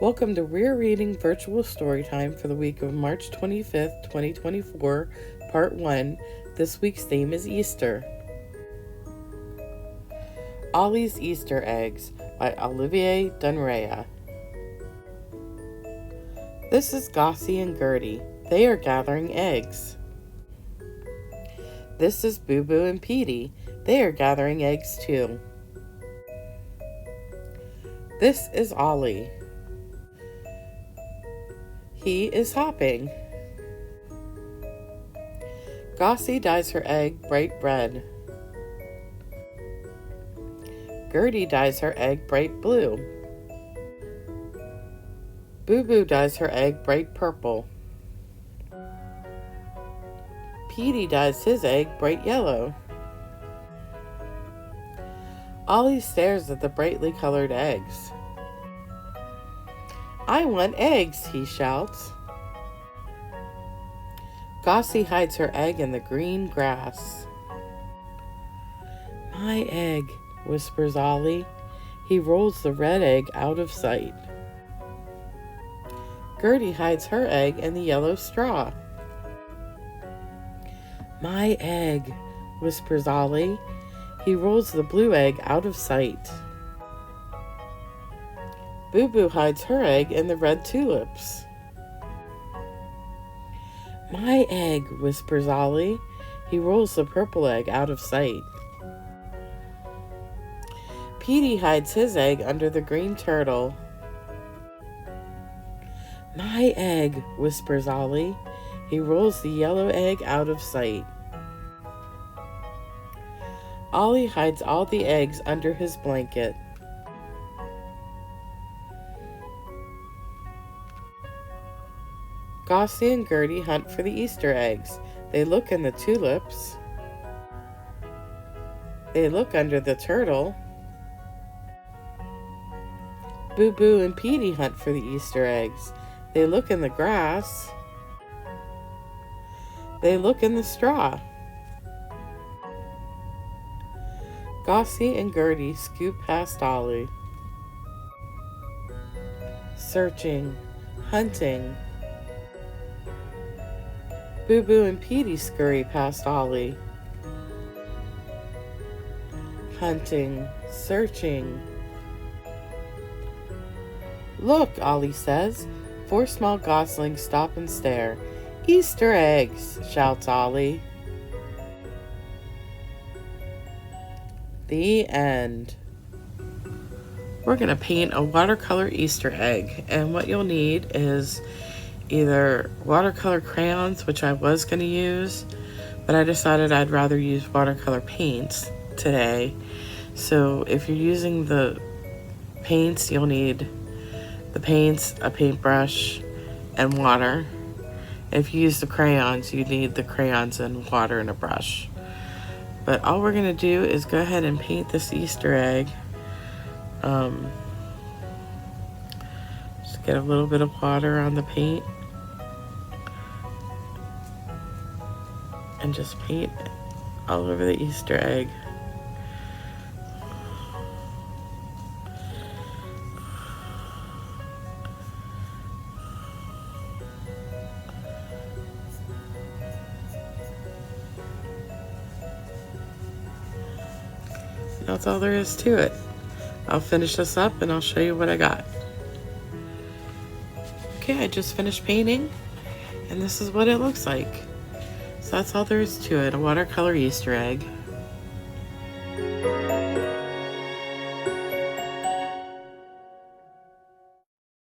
Welcome to Weir Reading Virtual Storytime for the week of March 25th, 2024, Part 1. This week's theme is Easter. Ollie's Easter Eggs by Olivier Dunrea. This is Gossie and Gertie. They are gathering eggs. This is Boo Boo and Petey. They are gathering eggs too. This is Ollie. He is hopping. Gossie dyes her egg bright red. Gertie dyes her egg bright blue. Boo Boo dyes her egg bright purple. Petey dyes his egg bright yellow. Ollie stares at the brightly colored eggs. "I want eggs," he shouts. Gossie hides her egg in the green grass. "My egg," whispers Ollie. He rolls the red egg out of sight. Gertie hides her egg in the yellow straw. "My egg," whispers Ollie. He rolls the blue egg out of sight. Boo Boo hides her egg in the red tulips. "My egg," whispers Ollie. He rolls the purple egg out of sight. Petey hides his egg under the green turtle. "My egg," whispers Ollie. He rolls the yellow egg out of sight. Ollie hides all the eggs under his blanket. Gossie and Gertie hunt for the Easter eggs. They look in the tulips. They look under the turtle. Boo Boo and Petey hunt for the Easter eggs. They look in the grass. They look in the straw. Gossie and Gertie scoop past Ollie. Searching, hunting. Boo Boo and Petey scurry past Ollie. Hunting, searching. "Look," Ollie says. 4 small goslings stop and stare. "Easter eggs," shouts Ollie. The end. We're going to paint a watercolor Easter egg, and what you'll need is either watercolor crayons, which I was going to use, but I decided I'd rather use watercolor paints today. So if you're using the paints, you'll need the paints, a paintbrush, and water. If you use the crayons, you need the crayons and water and a brush. But all we're going to do is go ahead and paint this Easter egg. Just get a little bit of water on the paint. And just paint all over the Easter egg. That's all there is to it. I'll finish this up and I'll show you what I got. Okay, I just finished painting and this is what it looks like. So that's all there is to it, a watercolor Easter egg.